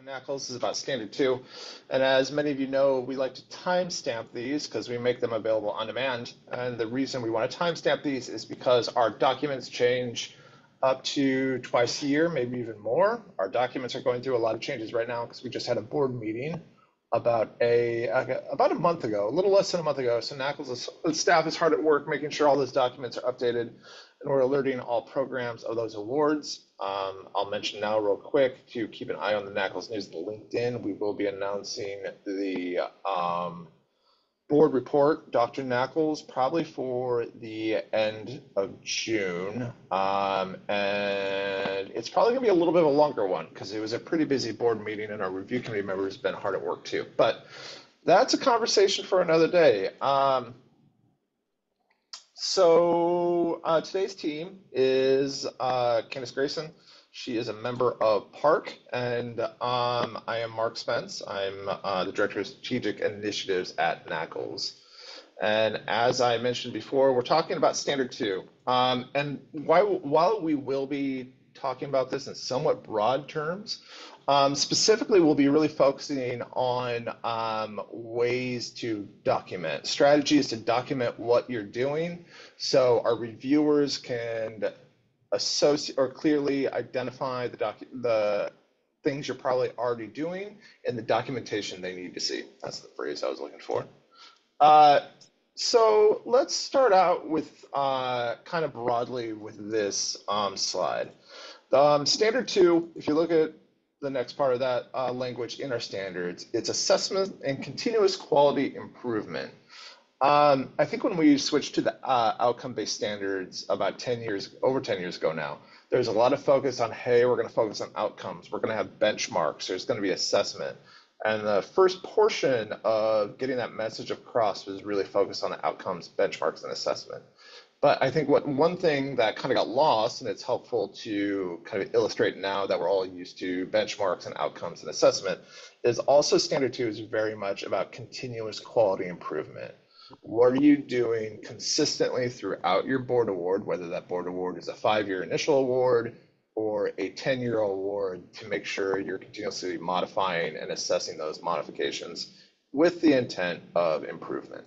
NAACLS is about standard two. And as many of you know, we like to timestamp these because we make them available on demand. And the reason we want to timestamp these is because our documents change up to twice a year, maybe even more. Our documents are going through a lot of changes right now because we just had a board meeting about a month ago, a little less than a month ago. So NAACLS staff is hard at work making sure all those documents are updated, and we're alerting all programs of those awards. I'll mention now real quick to keep an eye on the NAACLS news and LinkedIn. We will be announcing the board report, Dr. NAACLS, probably for the end of June. And it's probably going to be a little bit of a longer one because it was a pretty busy board meeting and our review committee members have been hard at work too. But that's a conversation for another day. Today's team is Candice Grayson. She is a member of PARC, and I am Mark Spence. I'm the Director of Strategic Initiatives at NAACLS. And as I mentioned before, we're talking about Standard 2. And while we will be talking about this in somewhat broad terms, specifically we'll be really focusing on ways to document, strategies to document what you're doing so our reviewers can associate or clearly identify the things you're probably already doing and the documentation they need to see. That's the phrase I was looking for. So let's start out with kind of broadly with this slide. Standard 2, if you look at the next part of that language in our standards, it's assessment and continuous quality improvement. I think when we switched to the outcome-based standards about over 10 years ago now, there's a lot of focus on, hey, we're going to focus on outcomes. We're going to have benchmarks. There's going to be assessment. And the first portion of getting that message across was really focused on the outcomes, benchmarks, and assessment. But I think one thing that kind of got lost, and it's helpful to kind of illustrate now that we're all used to benchmarks and outcomes and assessment, is also Standard 2 is very much about continuous quality improvement. What are you doing consistently throughout your board award, whether that board award is a 5-year initial award or a 10-year award, to make sure you're continuously modifying and assessing those modifications with the intent of improvement.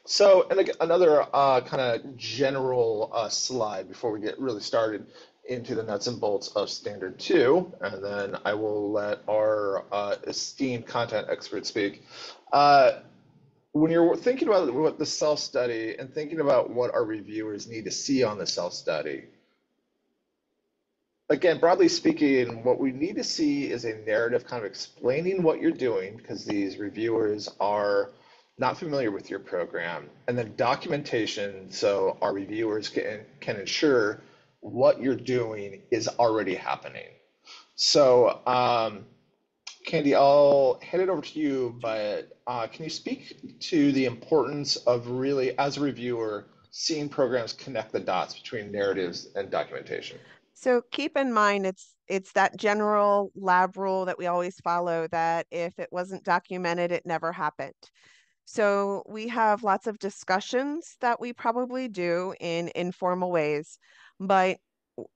So, and another kind of general slide before we get really started into the nuts and bolts of Standard 2, and then I will let our esteemed content expert speak. When you're thinking about what the self-study and thinking about what our reviewers need to see on the self-study, again, broadly speaking, what we need to see is a narrative kind of explaining what you're doing, because these reviewers are not familiar with your program, and then documentation so our reviewers can ensure what you're doing is already happening. So, Candi, I'll hand it over to you, but can you speak to the importance of really, as a reviewer, seeing programs connect the dots between narratives and documentation? So keep in mind, it's that general lab rule that we always follow, that if it wasn't documented, it never happened. So we have lots of discussions that we probably do in informal ways,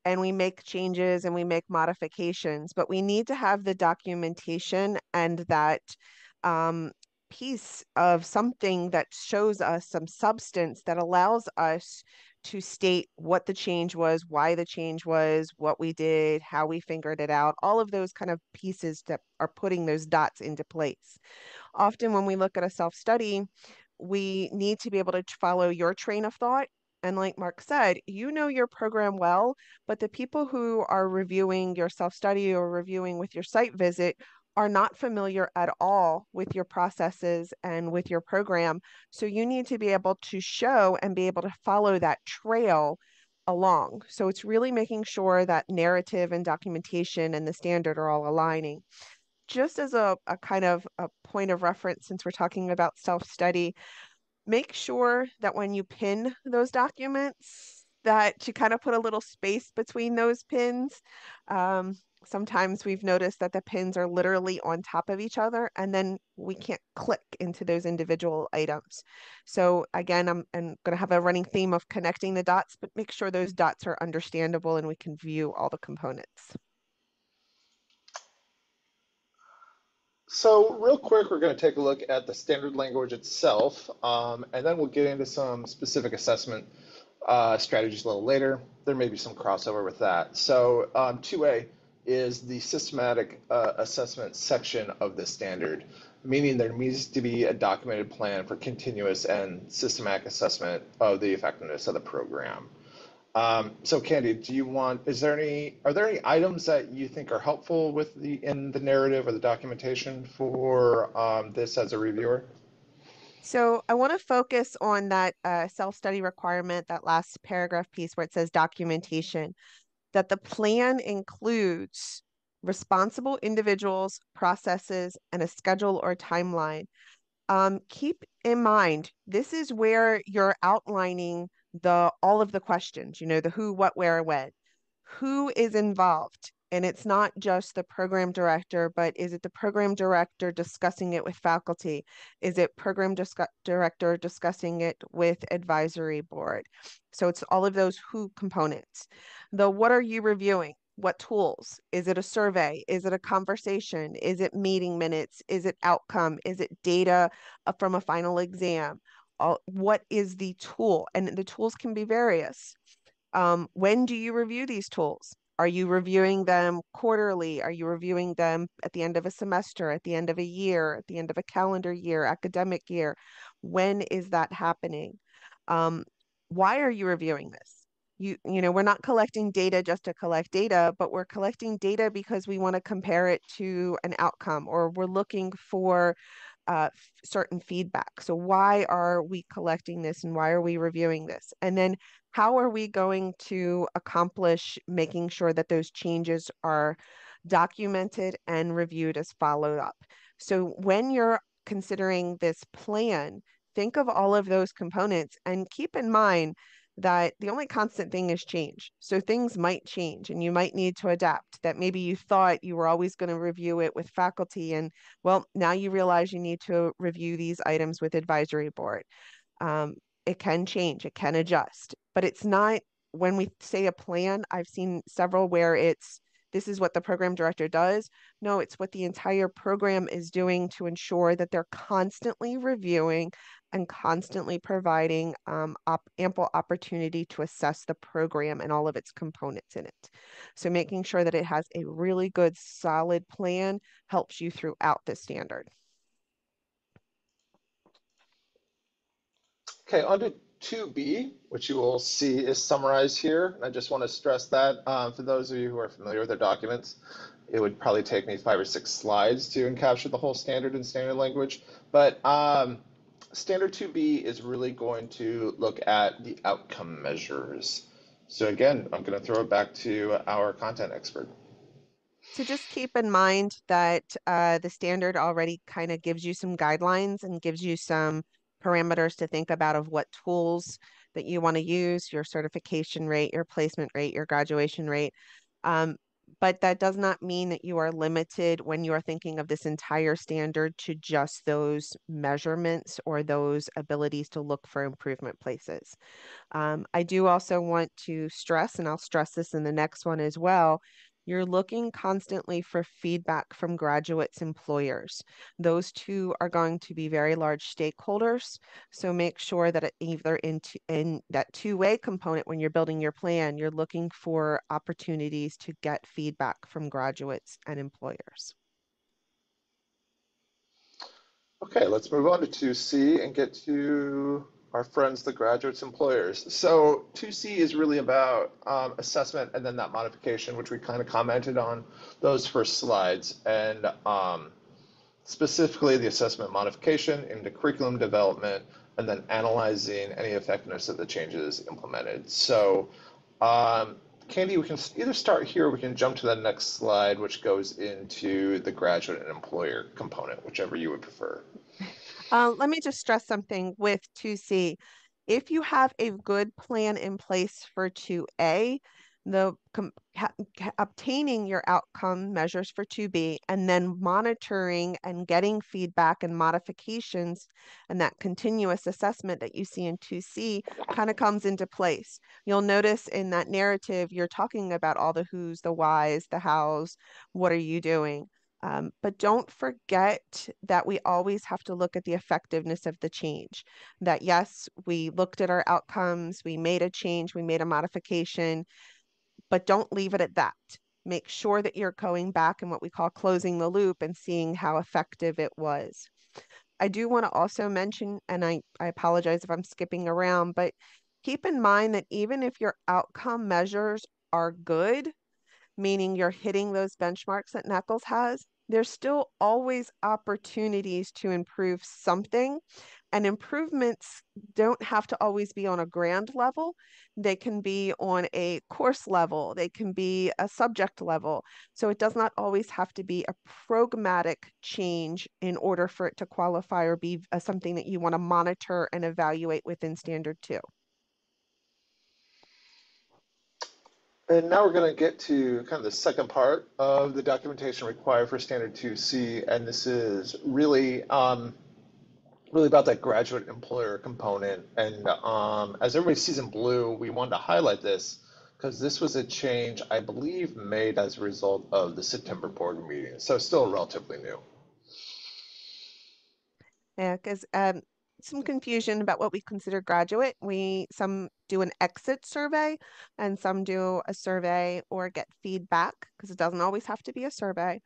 and we make changes and we make modifications, but we need to have the documentation and that piece of something that shows us some substance that allows us to state what the change was, why the change was, what we did, how we figured it out, all of those kind of pieces that are putting those dots into place. Often when we look at a self-study, we need to be able to follow your train of thought. And like Mark said, you know your program well, but the people who are reviewing your self-study or reviewing with your site visit are not familiar at all with your processes and with your program. So you need to be able to show and be able to follow that trail along. So it's really making sure that narrative and documentation and the standard are all aligning. Just as a kind of a point of reference, since we're talking about self-study, make sure that when you pin those documents, that you kind of put a little space between those pins. Sometimes we've noticed that the pins are literally on top of each other, and then we can't click into those individual items. So again, I'm going to have a running theme of connecting the dots, but make sure those dots are understandable and we can view all the components. So real quick, we're going to take a look at the standard language itself, and then we'll get into some specific assessment strategies a little later. There may be some crossover with that. So 2A is the systematic assessment section of the standard, meaning there needs to be a documented plan for continuous and systematic assessment of the effectiveness of the program. So Candy, are there any items that you think are helpful in the narrative or the documentation for this as a reviewer? So I want to focus on that self-study requirement, that last paragraph piece where it says documentation, that the plan includes responsible individuals, processes, and a schedule or timeline. Keep in mind, this is where you're outlining all of the questions, the who, what, where, when. Who is involved? And it's not just the program director, but is it the program director discussing it with faculty? Is it director discussing it with advisory board? So it's all of those who components. The what are you reviewing? What tools? Is it a survey? Is it a conversation? Is it meeting minutes? Is it outcome? Is it data from a final exam? What is the tool? And the tools can be various. When do you review these tools? Are you reviewing them quarterly? Are you reviewing them at the end of a semester, at the end of a year, at the end of a calendar year, academic year? When is that happening? Um, why are you reviewing this? We're not collecting data just to collect data, but we're collecting data because we want to compare it to an outcome, or we're looking for certain feedback. So why are we collecting this and why are we reviewing this? And then how are we going to accomplish making sure that those changes are documented and reviewed as followed up? So when you're considering this plan, think of all of those components and keep in mind that the only constant thing is change. So things might change and you might need to adapt. That maybe you thought you were always going to review it with faculty, and well, now you realize you need to review these items with advisory board. Um, it can change, it can adjust, but it's not when we say a plan. I've seen several where it's this is what the program director does. No, it's what the entire program is doing to ensure that they're constantly reviewing and constantly providing ample opportunity to assess the program and all of its components in it. So making sure that it has a really good, solid plan helps you throughout the standard. Okay, on to 2B, which you will see is summarized here. I just want to stress that for those of you who are familiar with the documents, it would probably take me 5 or 6 slides to encapsulate the whole standard in standard language. But standard 2B is really going to look at the outcome measures. So again, I'm going to throw it back to our content expert. So just keep in mind that the standard already kind of gives you some guidelines and gives you some parameters to think about of what tools that you want to use, your certification rate, your placement rate, your graduation rate. Um, but that does not mean that you are limited when you are thinking of this entire standard to just those measurements or those abilities to look for improvement places. I do also want to stress, and I'll stress this in the next one as well, you're looking constantly for feedback from graduates' employers. Those two are going to be very large stakeholders. So make sure that either in that two-way component, when you're building your plan, you're looking for opportunities to get feedback from graduates and employers. Okay, let's move on to 2C and get to our friends, the graduates, employers. So 2C is really about assessment and then that modification, which we kind of commented on those first slides, and specifically the assessment modification into curriculum development, and then analyzing any effectiveness of the changes implemented. So Candy, we can either start here or we can jump to the next slide, which goes into the graduate and employer component, whichever you would prefer. Let me just stress something with 2C. If you have a good plan in place for 2A, obtaining your outcome measures for 2B and then monitoring and getting feedback and modifications and that continuous assessment that you see in 2C kind of comes into place. You'll notice in that narrative, you're talking about all the who's, the whys, the hows, what are you doing? But don't forget that we always have to look at the effectiveness of the change. That yes, we looked at our outcomes, we made a change, we made a modification, but don't leave it at that. Make sure that you're going back and what we call closing the loop and seeing how effective it was. I do want to also mention, and I apologize if I'm skipping around, but keep in mind that even if your outcome measures are good, meaning you're hitting those benchmarks that NAACLS has, there's still always opportunities to improve something. And improvements don't have to always be on a grand level. They can be on a course level, they can be a subject level. So it does not always have to be a programmatic change in order for it to qualify or be something that you want to monitor and evaluate within Standard 2. And now we're going to get to kind of the second part of the documentation required for Standard 2C, and this is really about that graduate employer component. And as everybody sees in blue, we wanted to highlight this because this was a change, I believe, made as a result of the September board meeting. So still relatively new. Yeah, because some confusion about what we consider graduate. Some do an exit survey and some do a survey or get feedback because it doesn't always have to be a survey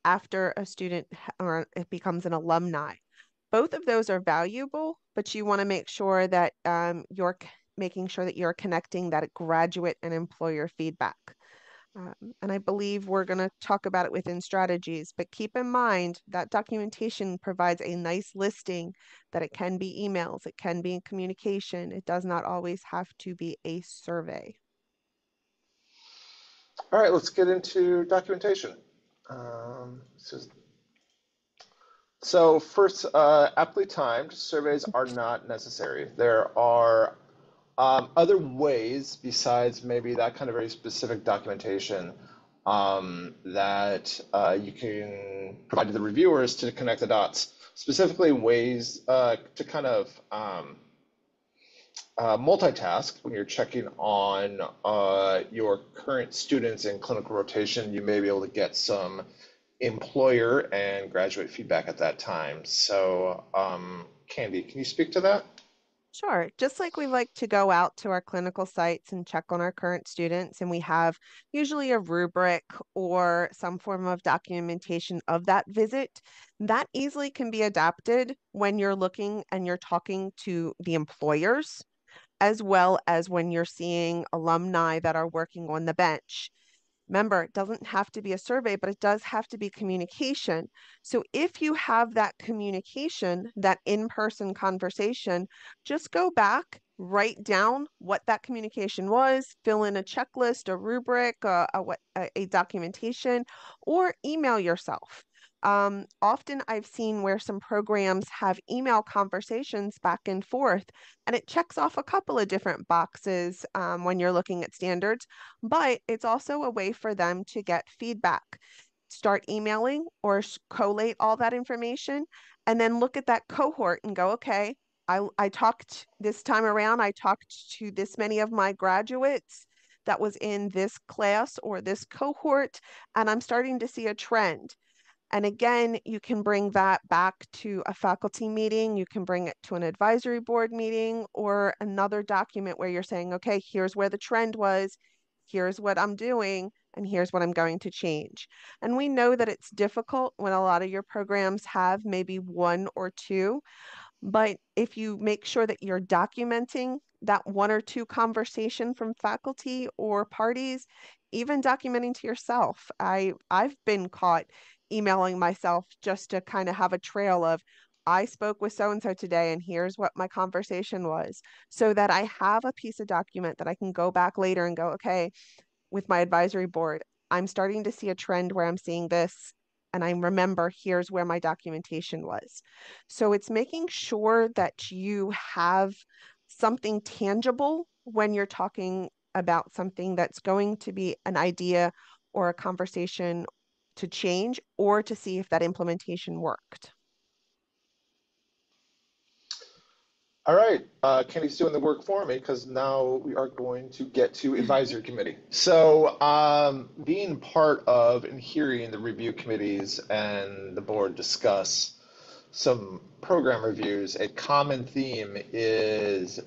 after a student or it becomes an alumni. Both of those are valuable, but you want to make sure that you're making sure that you're connecting that graduate and employer feedback. And I believe we're going to talk about it within strategies, but keep in mind that documentation provides a nice listing that it can be emails, it can be communication. It does not always have to be a survey. All right, let's get into documentation. So first, aptly timed surveys are not necessary. There are other ways besides maybe that kind of very specific documentation that you can provide to the reviewers to connect the dots. Specifically, ways to kind of multitask when you're checking on your current students in clinical rotation. You may be able to get some employer and graduate feedback at that time. So, Candi, can you speak to that? Sure. Just like we like to go out to our clinical sites and check on our current students, and we have usually a rubric or some form of documentation of that visit, that easily can be adapted when you're looking and you're talking to the employers, as well as when you're seeing alumni that are working on the bench. Remember, it doesn't have to be a survey, but it does have to be communication. So if you have that communication, that in-person conversation, just go back, write down what that communication was, fill in a checklist, a rubric, a documentation, or email yourself. Often I've seen where some programs have email conversations back and forth, and it checks off a couple of different boxes when you're looking at standards, but it's also a way for them to get feedback. Start emailing or collate all that information and then look at that cohort and go, okay, I talked this time around, I talked to this many of my graduates that was in this class or this cohort, and I'm starting to see a trend. And again, you can bring that back to a faculty meeting, you can bring it to an advisory board meeting or another document where you're saying, okay, here's where the trend was, here's what I'm doing, and here's what I'm going to change. And we know that it's difficult when a lot of your programs have maybe one or two, but if you make sure that you're documenting that one or two conversation from faculty or parties, even documenting to yourself. I've been caught emailing myself just to kind of have a trail of I spoke with so and so today and here's what my conversation was so that I have a piece of document that I can go back later and go, okay, with my advisory board, I'm starting to see a trend where I'm seeing this. And I remember here's where my documentation was. So it's making sure that you have something tangible when you're talking about something that's going to be an idea or a conversation to change or to see if that implementation worked. All right, Kenny's doing the work for me because now we are going to get to advisory committee. So, being part of and hearing the review committees and the board discuss some program reviews, a common theme is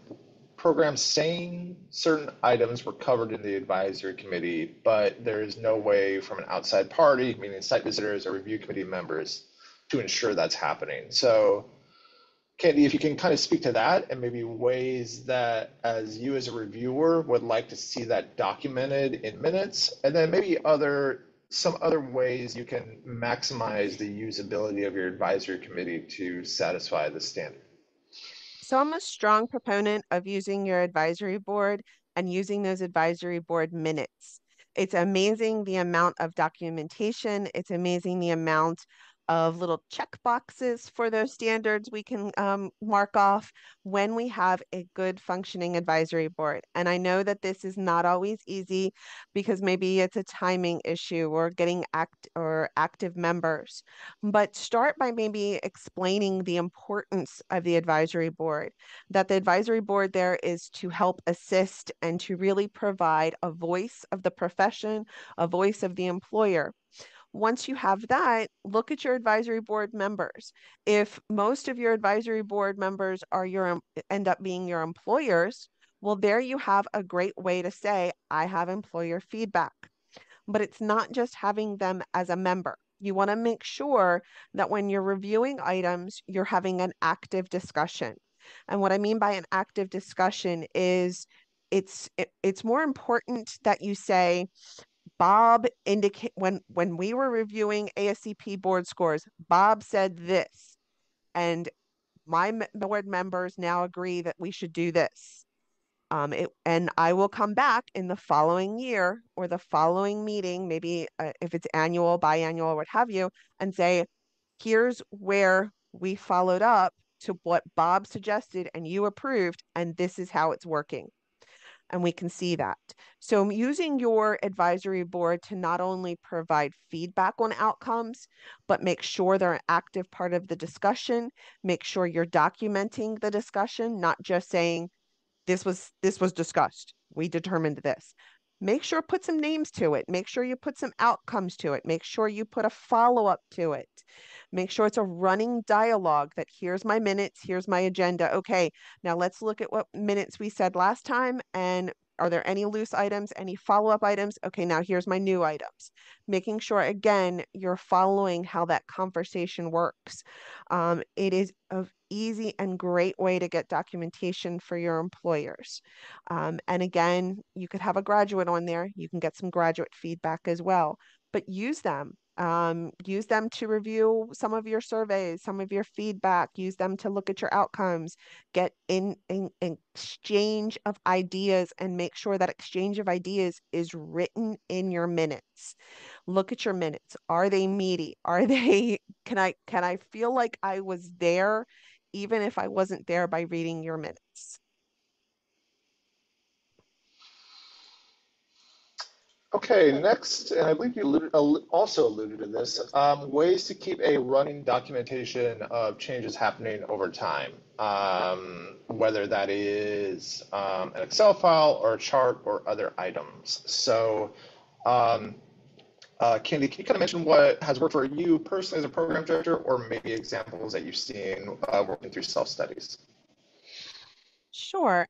programs saying certain items were covered in the advisory committee, but there is no way from an outside party, meaning site visitors or review committee members, to ensure that's happening. So, Candy, if you can kind of speak to that and maybe ways that as you as a reviewer would like to see that documented in minutes, and then maybe some other ways you can maximize the usability of your advisory committee to satisfy the standard. So I'm a strong proponent of using your advisory board and using those advisory board minutes. It's amazing the amount of documentation. It's amazing the amount of little check boxes for those standards we can mark off when we have a good functioning advisory board. And I know that this is not always easy because maybe it's a timing issue or getting active members. But start by maybe explaining the importance of the advisory board, that the advisory board there is to help assist and to really provide a voice of the profession, a voice of the employer. Once you have that, look at your advisory board members. If most of your advisory board members are end up being your employers, well, there you have a great way to say, I have employer feedback. But it's not just having them as a member. You want to make sure that when you're reviewing items, you're having an active discussion. And what I mean by an active discussion is it's more important that you say, Bob indicate when we were reviewing ASCP board scores, Bob said this, and my board members now agree that we should do this. And I will come back in the following year or the following meeting, maybe if it's annual, biannual, or what have you, and say, here's where we followed up to what Bob suggested and you approved, and this is how it's working. And we can see that. So I'm using your advisory board to not only provide feedback on outcomes, but make sure they're an active part of the discussion, make sure you're documenting the discussion, not just saying, this was discussed. We determined this. Make sure put some names to it. Make sure you put some outcomes to it. Make sure you put a follow-up to it. Make sure it's a running dialogue that here's my minutes, here's my agenda. Okay, now let's look at what minutes we said last time and are there any loose items, any follow-up items? Okay, now here's my new items. Making sure, again, you're following how that conversation works. It is an easy and great way to get documentation for your employers. And again, you could have a graduate on there. You can get some graduate feedback as well, but use them. Use them to review some of your surveys, some of your feedback, use them to look at your outcomes, get in exchange of ideas and make sure that exchange of ideas is written in your minutes. Look at your minutes. Are they meaty? Are they, can I feel like I was there even if I wasn't there by reading your minutes? Okay, next, and I believe you also alluded to this, ways to keep a running documentation of changes happening over time, whether that is an Excel file or a chart or other items. So, um, Candy, can you kind of mention what has worked for you personally as a program director, or maybe examples that you've seen working through self-studies? Sure.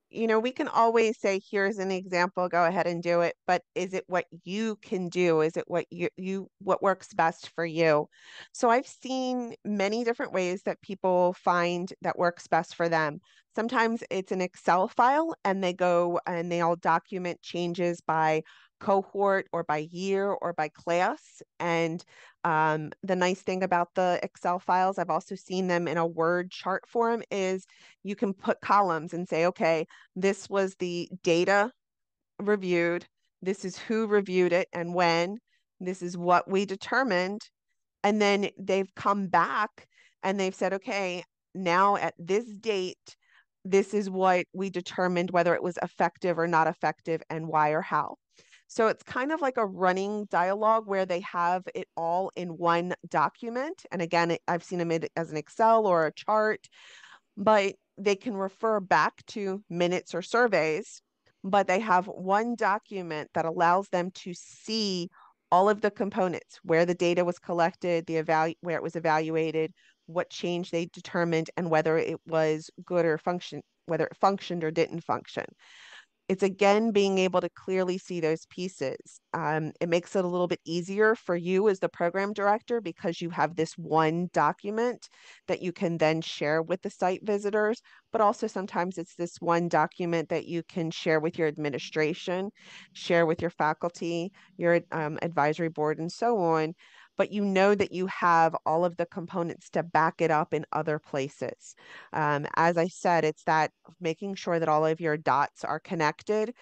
We can always say, here's an example, go ahead and do it, but is it what you can do? Is it what what works best for you? So I've seen many different ways that people find that works best for them. Sometimes it's an Excel file and they go and they all document changes by cohort or by year or by class. And the nice thing about the Excel files, I've also seen them in a Word chart form, is you can put columns and say, okay, this was the data reviewed. This is who reviewed it and when. This is what we determined. And then they've come back and they've said, okay, now at this date, this is what we determined whether it was effective or not effective and why or how. So it's kind of like a running dialogue where they have it all in one document. And again, I've seen them as an Excel or a chart, but they can refer back to minutes or surveys, but they have one document that allows them to see all of the components, where the data was collected, where it was evaluated, what change they determined, and whether it was good or whether it functioned or didn't function. It's again being able to clearly see those pieces. It makes it a little bit easier for you as the program director because you have this one document that you can then share with the site visitors, but also sometimes it's this one document that you can share with your administration, share with your faculty, your advisory board, and so on. But you know that you have all of the components to back it up in other places. As I said, it's that making sure that all of your dots are connected.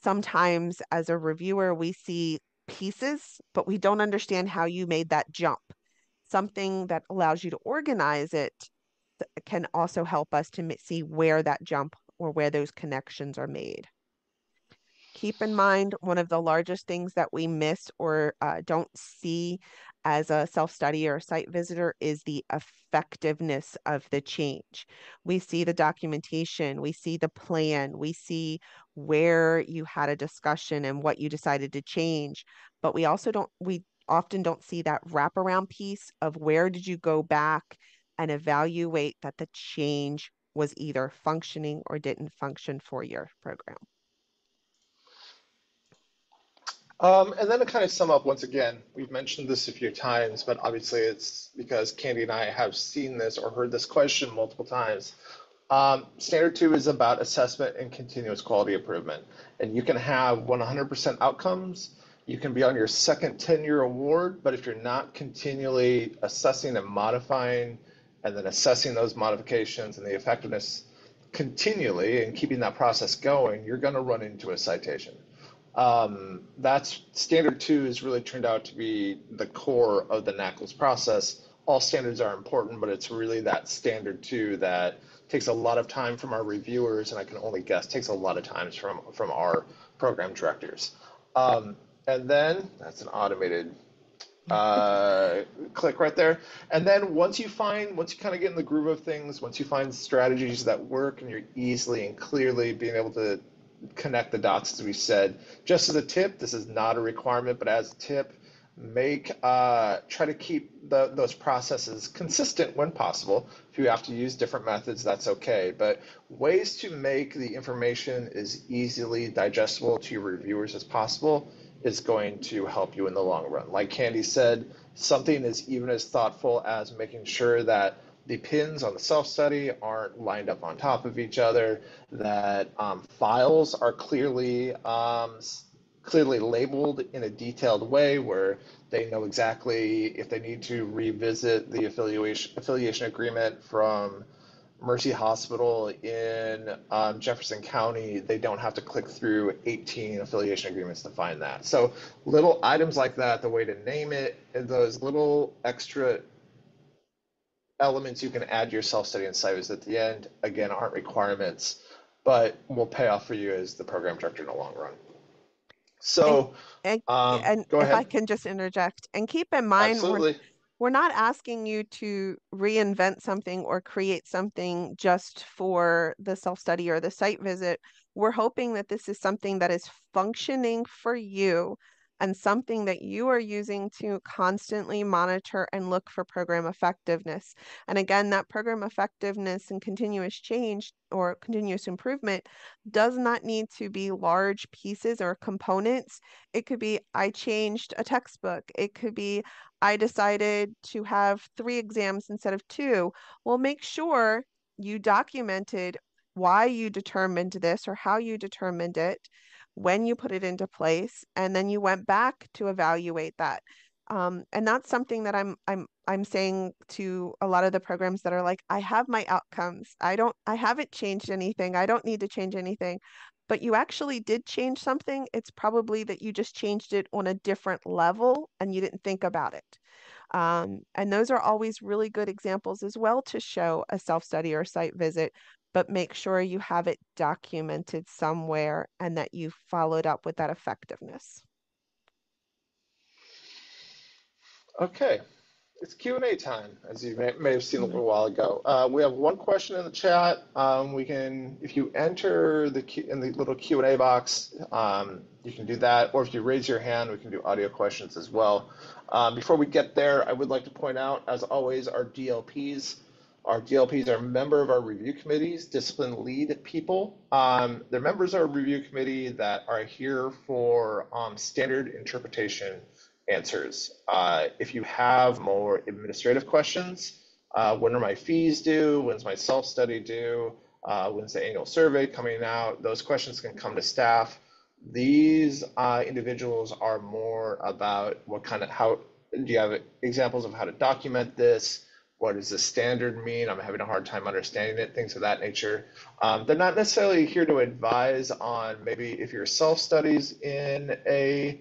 Sometimes as a reviewer, we see pieces, but we don't understand how you made that jump. Something that allows you to organize it can also help us to see where that jump or where those connections are made. Keep in mind, one of the largest things that we miss or don't see as a self-study or a site visitor is the effectiveness of the change. We see the documentation, we see the plan, we see where you had a discussion and what you decided to change, but we often don't see that wraparound piece of where did you go back and evaluate that the change was either functioning or didn't function for your program. And then to kind of sum up, once again, we've mentioned this a few times, but obviously it's because Candy and I have seen this or heard this question multiple times. Standard two is about assessment and continuous quality improvement. And you can have 100% outcomes. You can be on your second 10-year award, but if you're not continually assessing and modifying and then assessing those modifications and the effectiveness continually and keeping that process going, you're going to run into a citation. That's standard two has really turned out to be the core of the NAACLS process. All standards are important, but it's really that standard two that takes a lot of time from our reviewers, and I can only guess takes a lot of times from our program directors. And then that's an automated click right there. And then once you kind of get in the groove of things, once you find strategies that work and you're easily and clearly being able to connect the dots, as we said, just as a tip, this is not a requirement, but as a tip, try to keep those processes consistent when possible. If you have to use different methods, that's okay. But ways to make the information as easily digestible to your reviewers as possible is going to help you in the long run. Like Candy said, something as even as thoughtful as making sure that the pins on the self-study aren't lined up on top of each other, that files are clearly labeled in a detailed way where they know exactly if they need to revisit the affiliation agreement from Mercy Hospital in Jefferson County, they don't have to click through 18 affiliation agreements to find that. So little items like that, the way to name it, and those little extra elements you can add to your self-study and site visit at the end, again, aren't requirements, but will pay off for you as the program director in the long run. And So, and go if I ahead. can just interject, and keep in mind, Absolutely. we're not asking you to reinvent something or create something just for the self-study or the site visit. We're hoping that this is something that is functioning for you and something that you are using to constantly monitor and look for program effectiveness. And again, that program effectiveness and continuous change or continuous improvement does not need to be large pieces or components. It could be, I changed a textbook. It could be, I decided to have 3 exams instead of 2. Well, make sure you documented why you determined this or how you determined it, when you put it into place, and then you went back to evaluate that. And that's something that I'm saying to a lot of the programs that are like, I have my outcomes. I haven't changed anything. I don't need to change anything. But you actually did change something. It's probably that you just changed it on a different level and you didn't think about it. And those are always really good examples as well to show a self-study or site visit, but make sure you have it documented somewhere and that you followed up with that effectiveness. Okay. It's Q&A time, as you may have seen a little while ago. We have one question in the chat. We can, if you enter in the little Q&A box, you can do that, or if you raise your hand, we can do audio questions as well. Before we get there, I would like to point out, as always, our DLPs. Our DLPs are a member of our review committees, discipline lead people. They're members of our review committee that are here for standard interpretation answers. If you have more administrative questions, when are my fees due? When's my self-study due? When's the annual survey coming out? Those questions can come to staff. These individuals are more about how do you have examples of how to document this? What does the standard mean? I'm having a hard time understanding it, things of that nature. They're not necessarily here to advise on maybe if your self-studies in a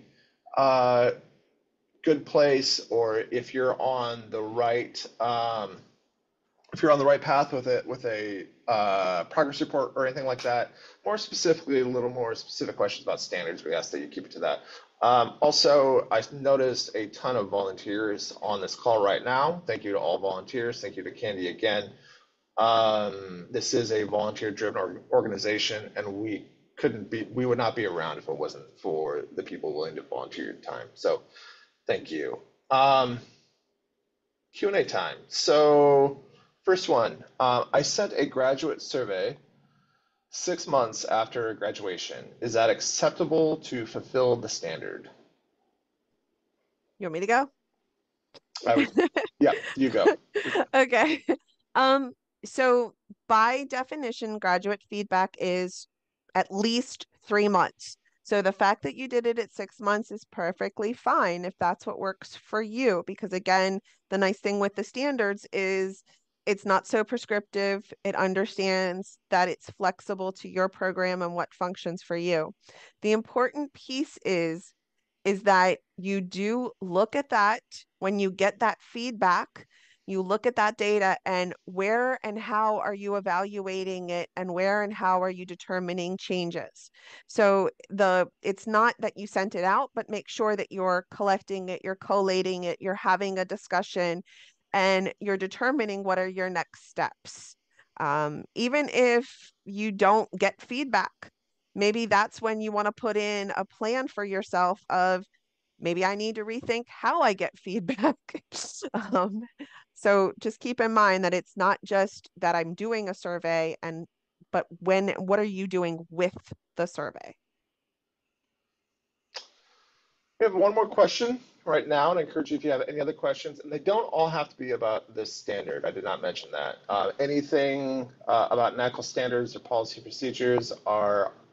good place, or if you're on the right path with a progress report or anything like that. More specifically, a little more specific questions about standards, we ask that you keep it to that. Also, I noticed a ton of volunteers on this call right now. Thank you to all volunteers. Thank you to Candi again. This is a volunteer-driven organization, and we would not be around if it wasn't for the people willing to volunteer your time. So thank you. Q&A time. So first one, I sent a graduate survey 6 months after graduation. Is that acceptable to fulfill the standard? You want me to go? Yeah, you go. Okay. So by definition, graduate feedback is at least 3 months. So the fact that you did it at 6 months is perfectly fine if that's what works for you. Because again, the nice thing with the standards is it's not so prescriptive. It understands that it's flexible to your program and what functions for you. The important piece is that you do look at that when you get that feedback. You look at that data and where and how are you evaluating it, and where and how are you determining changes. So it's not that you sent it out, but make sure that you're collecting it, you're collating it, you're having a discussion, and you're determining what are your next steps. Even if you don't get feedback, maybe that's when you want to put in a plan for yourself of maybe I need to rethink how I get feedback. um, so just keep in mind that it's not just that I'm doing a survey, but what are you doing with the survey? We have one more question right now, and I encourage you if you have any other questions, and they don't all have to be about this standard. I did not mention that. Anything about NAACLS standards or policy procedures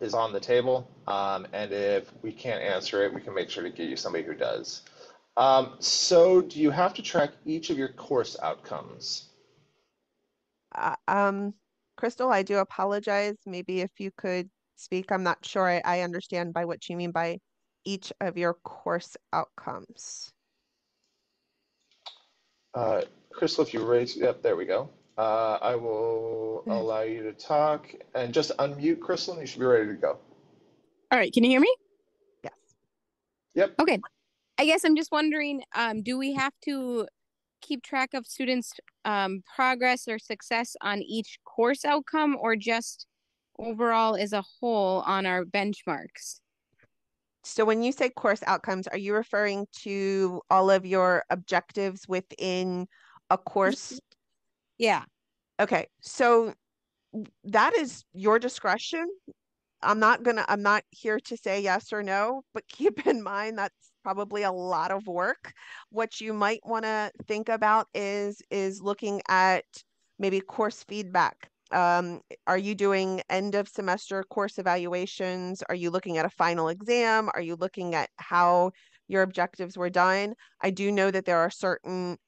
is on the table, and if we can't answer it, we can make sure to get you somebody who does. So do you have to track each of your course outcomes? Crystal, I do apologize. Maybe if you could speak, I'm not sure I understand by what you mean by each of your course outcomes. Crystal, if you raise, yep, there we go. I will allow you to talk, and just unmute Crystal, and you should be ready to go. All right, can you hear me? Yes. Yep. Okay. I guess I'm just wondering, do we have to keep track of students' progress or success on each course outcome, or just overall as a whole on our benchmarks? So when you say course outcomes, are you referring to all of your objectives within a course? Yeah. Okay, so that is your discretion. I'm not here to say yes or no, but keep in mind that's probably a lot of work. What you might want to think about is looking at maybe course feedback. Are you doing end of semester course evaluations? Are you looking at a final exam? Are you looking at how your objectives were done? I do know that there are certain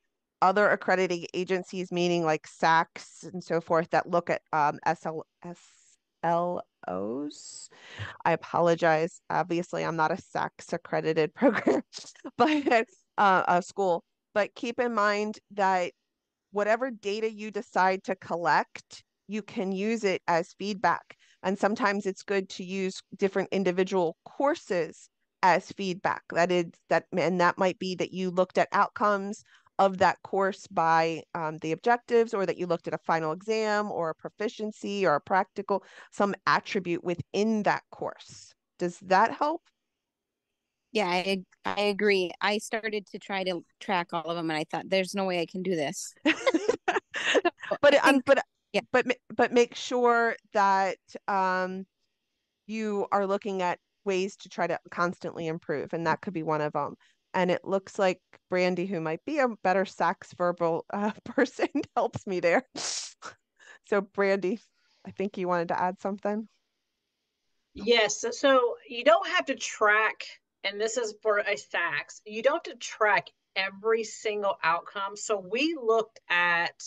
other accrediting agencies, meaning like SACs and so forth, that look at SLOs. I apologize. Obviously, I'm not a SACS accredited program, but a school. But keep in mind that whatever data you decide to collect, you can use it as feedback. And sometimes it's good to use different individual courses as feedback. And that might be that you looked at outcomes of that course by the objectives, or that you looked at a final exam or a proficiency or a practical, some attribute within that course. Does that help? Yeah, I agree. I started to try to track all of them, and I thought, there's no way I can do this. But I think, yeah, but make sure that you are looking at ways to try to constantly improve, and that could be one of them. And it looks like Brandy, who might be a better sax verbal person, helps me there. So Brandy, I think you wanted to add something. Yes, so you don't have to track, and this is for a SACS, you don't have to track every single outcome. So we looked at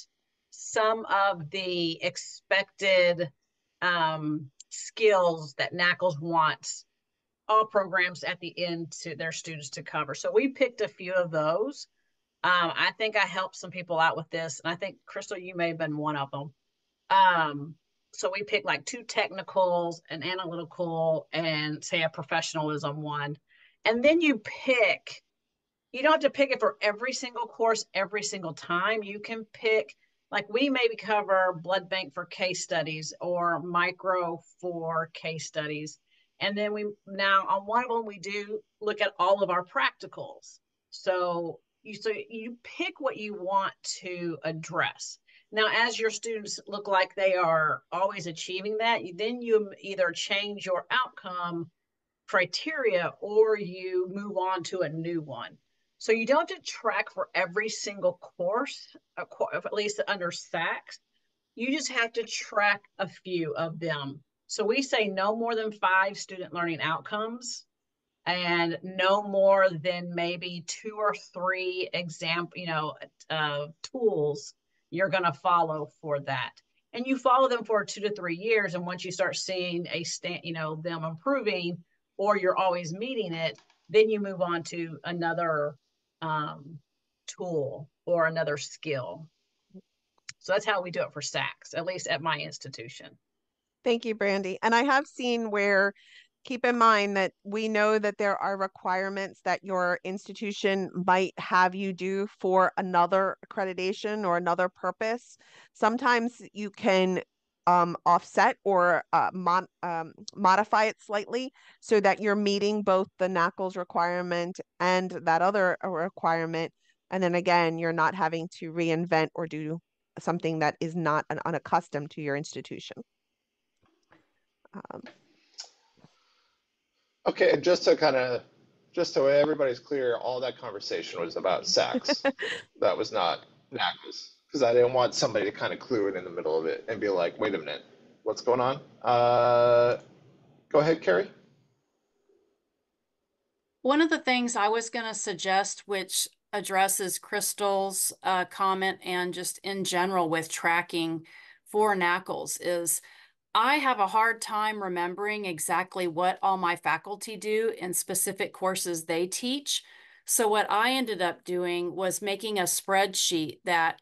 some of the expected skills that NAACLS wants all programs at the end to their students to cover. So we picked a few of those. I think I helped some people out with this, and I think Crystal, you may have been one of them. So we picked like 2 technicals, an analytical, and say a professionalism one. And then you don't have to pick it for every single course every single time. You can pick, like we maybe cover blood bank for case studies or micro for case studies. And then now on one of them, we do look at all of our practicals. So you pick what you want to address. Now, as your students look like they are always achieving that, then you either change your outcome criteria or you move on to a new one. So you don't have to track for every single course, at least under SACS. You just have to track a few of them. So we say no more than 5 student learning outcomes and no more than maybe 2 or 3 tools you're going to follow for that. And you follow them for 2 to 3 years. And once you start seeing them improving, or you're always meeting it, then you move on to another tool or another skill. So that's how we do it for SACS, at least at my institution. Thank you, Brandy. And I have seen where, keep in mind that we know that there are requirements that your institution might have you do for another accreditation or another purpose. Sometimes you can offset or modify it slightly so that you're meeting both the NAACLS requirement and that other requirement. And then again, you're not having to reinvent or do something that is not unaccustomed to your institution. Okay, just so everybody's clear, all that conversation was about SACS. That was not NAACLS, because I didn't want somebody to kind of clue it in the middle of it and be like, wait a minute, what's going on? Go ahead, Carrie. One of the things I was going to suggest, which addresses Crystal's comment and just in general with tracking for NAACLS, is I have a hard time remembering exactly what all my faculty do in specific courses they teach. So what I ended up doing was making a spreadsheet that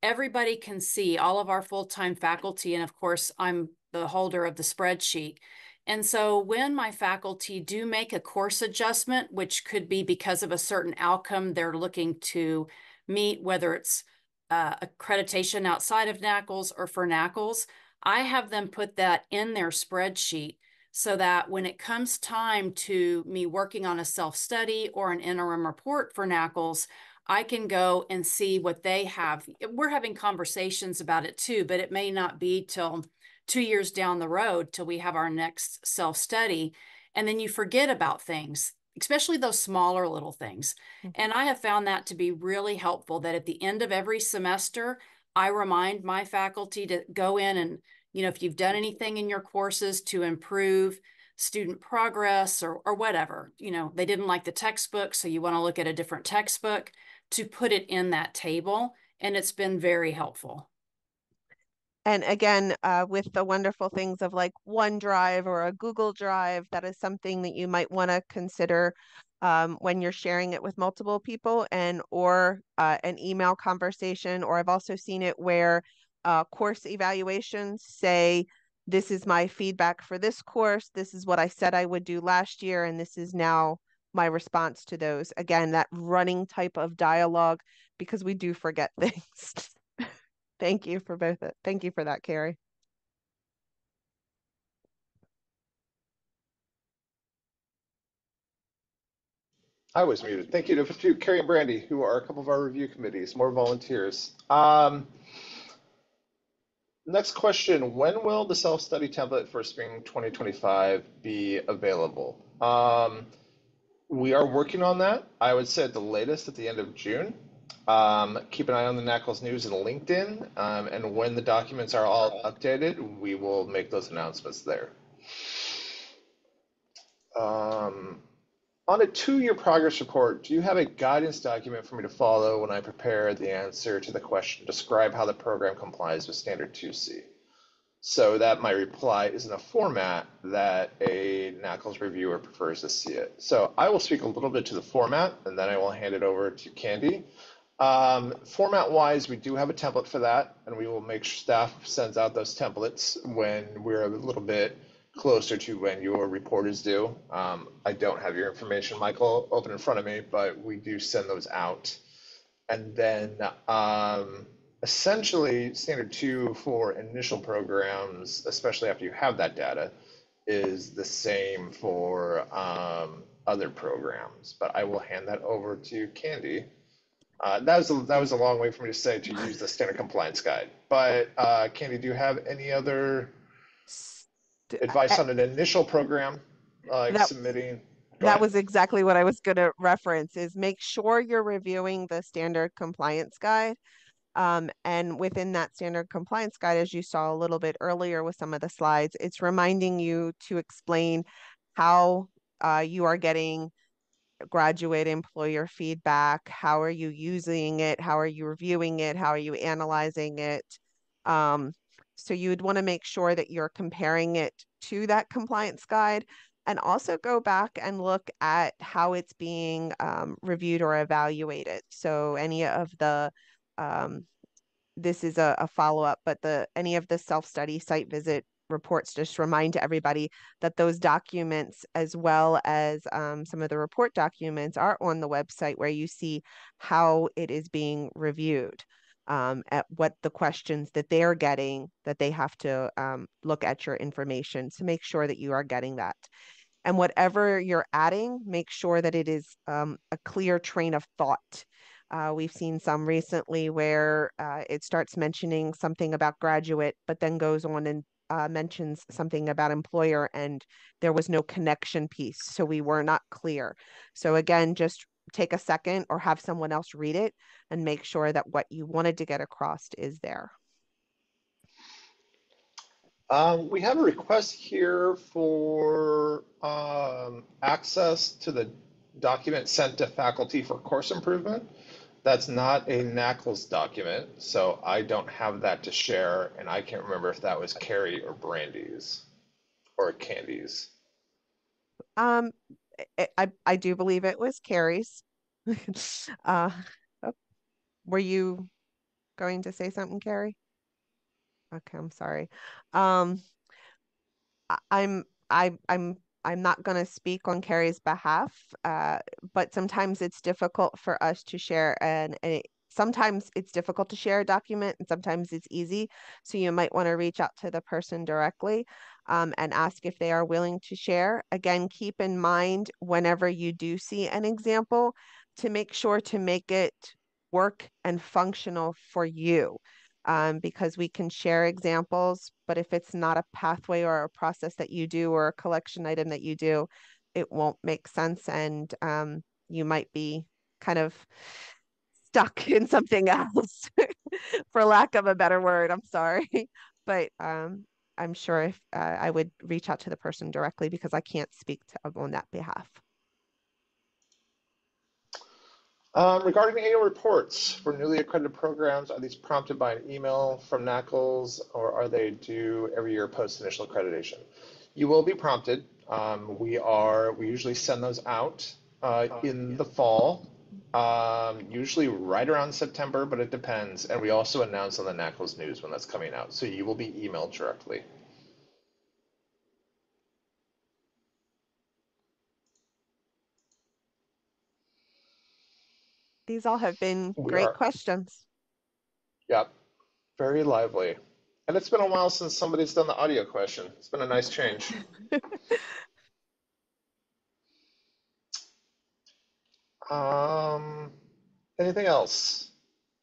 everybody can see, all of our full-time faculty, and of course, I'm the holder of the spreadsheet. And so when my faculty do make a course adjustment, which could be because of a certain outcome they're looking to meet, whether it's accreditation outside of NAACLS or for NAACLS, I have them put that in their spreadsheet so that when it comes time to me working on a self-study or an interim report for NAACLS, I can go and see what they have. We're having conversations about it too, but it may not be till 2 years down the road till we have our next self-study. And then you forget about things, especially those smaller little things. And I have found that to be really helpful, that at the end of every semester, I remind my faculty to go in and, if you've done anything in your courses to improve student progress or whatever, they didn't like the textbook, so you want to look at a different textbook, to put it in that table. And it's been very helpful. And again, with the wonderful things of like OneDrive or a Google Drive, that is something that you might want to consider when you're sharing it with multiple people, or an email conversation. Or I've also seen it where course evaluations say, this is my feedback for this course, this is what I said I would do last year, and this is now my response to those. Again, that running type of dialogue because we do forget things. Thank you for both. Thank you for that, Carrie. I was muted. Thank you to Carrie and Brandy, who are a couple of our review committees, more volunteers. Next question, when will the self-study template for spring 2025 be available? We are working on that. I would say at the latest at the end of June. Keep an eye on the NAACLS news and LinkedIn, and when the documents are all updated, we will make those announcements there. On a 2-year progress report, do you have a guidance document for me to follow when I prepare the answer to the question, describe how the program complies with Standard 2C? So that my reply is in a format that a NAACLS reviewer prefers to see it. So I will speak a little bit to the format, and then I will hand it over to Candi. Format-wise, we do have a template for that, and we will make sure staff sends out those templates when we're a little bit closer to when your report is due. I don't have your information, Michael, open in front of me, but we do send those out. And then essentially, Standard 2 for initial programs, especially after you have that data, is the same for other programs. But I will hand that over to Candi. That was a long way for me to say to use the standard compliance guide. But Candi, do you have any other advice on an initial program, like submitting? That was exactly what I was going to reference, is make sure you're reviewing the standard compliance guide. And within that standard compliance guide, as you saw a little bit earlier with some of the slides, it's reminding you to explain how you are getting graduate employer feedback. How are you using it? How are you reviewing it? How are you analyzing it? So you would want to make sure that you're comparing it to that compliance guide, and also go back and look at how it's being reviewed or evaluated. So any of the this is a follow-up, but any of the self-study site visit reports just remind everybody that those documents, as well as some of the report documents, are on the website, where you see how it is being reviewed, at what the questions that they're getting, that they have to look at your information to make sure that you are getting that. And whatever you're adding, make sure that it is a clear train of thought. We've seen some recently where it starts mentioning something about graduate, but then goes on and mentions something about employer, and there was no connection piece. So we were not clear. So again, just take a second or have someone else read it and make sure that what you wanted to get across is there. We have a request here for access to the document sent to faculty for course improvement. That's not a NAACLS document, so I don't have that to share, and I can't remember if that was Carrie or Brandy's or Candi's. I do believe it was Carrie's. Were you going to say something, Carrie? Okay, I'm sorry. I'm not going to speak on Carrie's behalf, but sometimes it's difficult for us to share, and sometimes it's difficult to share a document, and sometimes it's easy. So you might want to reach out to the person directly and ask if they are willing to share. Again, keep in mind whenever you do see an example to make sure to make it work and functional for you. Because we can share examples, but if it's not a pathway or a process that you do or a collection item that you do, it won't make sense, and you might be kind of stuck in something else, for lack of a better word. I'm sorry, but I'm sure if I would reach out to the person directly, because I can't speak on that behalf. Regarding annual reports for newly accredited programs, are these prompted by an email from NAACLS, or are they due every year post initial accreditation? You will be prompted. We usually send those out in the fall, usually right around September, but it depends. And we also announce on the NAACLS news when that's coming out, so you will be emailed directly. These all have been We great are, questions. yep, very lively. And it's been a while since somebody's done the audio question. It's been a nice change. Um, Anything else?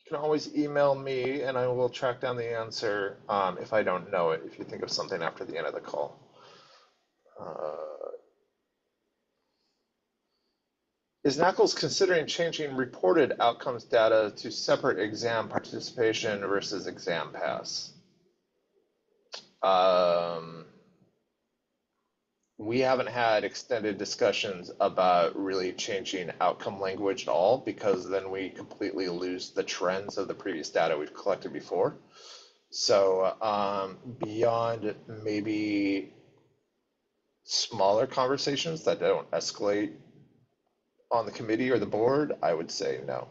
You can always email me and I will track down the answer if I don't know it, if you think of something after the end of the call. Is NAACLS considering changing reported outcomes data to separate exam participation versus exam pass? We haven't had extended discussions about really changing outcome language at all, because then we completely lose the trends of the previous data we've collected before. So beyond maybe smaller conversations that don't escalate on the committee or the board, I would say no.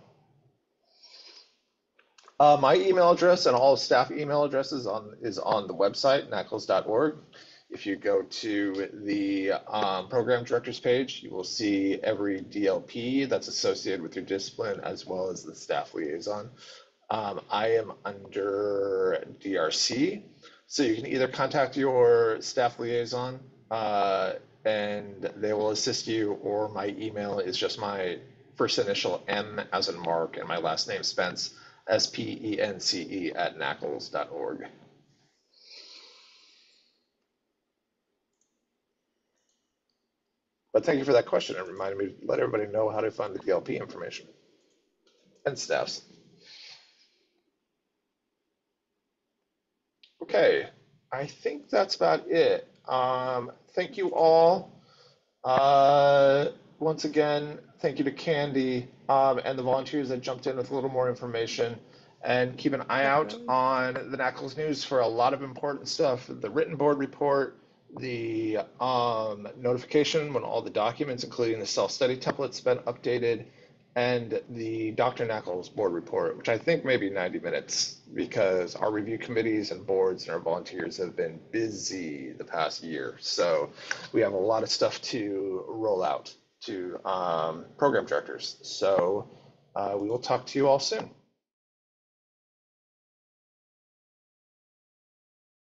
My email address and all staff email addresses is on the website, NAACLS.org. If you go to the program directors page, you will see every DLP that's associated with your discipline, as well as the staff liaison. I am under DRC, so you can either contact your staff liaison and they will assist you, or my email is just my first initial M as in Mark and my last name Spence, SPENCE at NAACLS.org. But thank you for that question. It reminded me to let everybody know how to find the DLP information and staffs. Okay, I think that's about it. Thank you all. Once again, thank you to Candi and the volunteers that jumped in with a little more information. And keep an eye out on the NAACLS news for a lot of important stuff. The written board report, the notification when all the documents, including the self-study templates, been updated, and the Dr. NAACLS board report, which I think may be 90 minutes, because our review committees and boards and our volunteers have been busy the past year. So we have a lot of stuff to roll out to program directors. So we will talk to you all soon.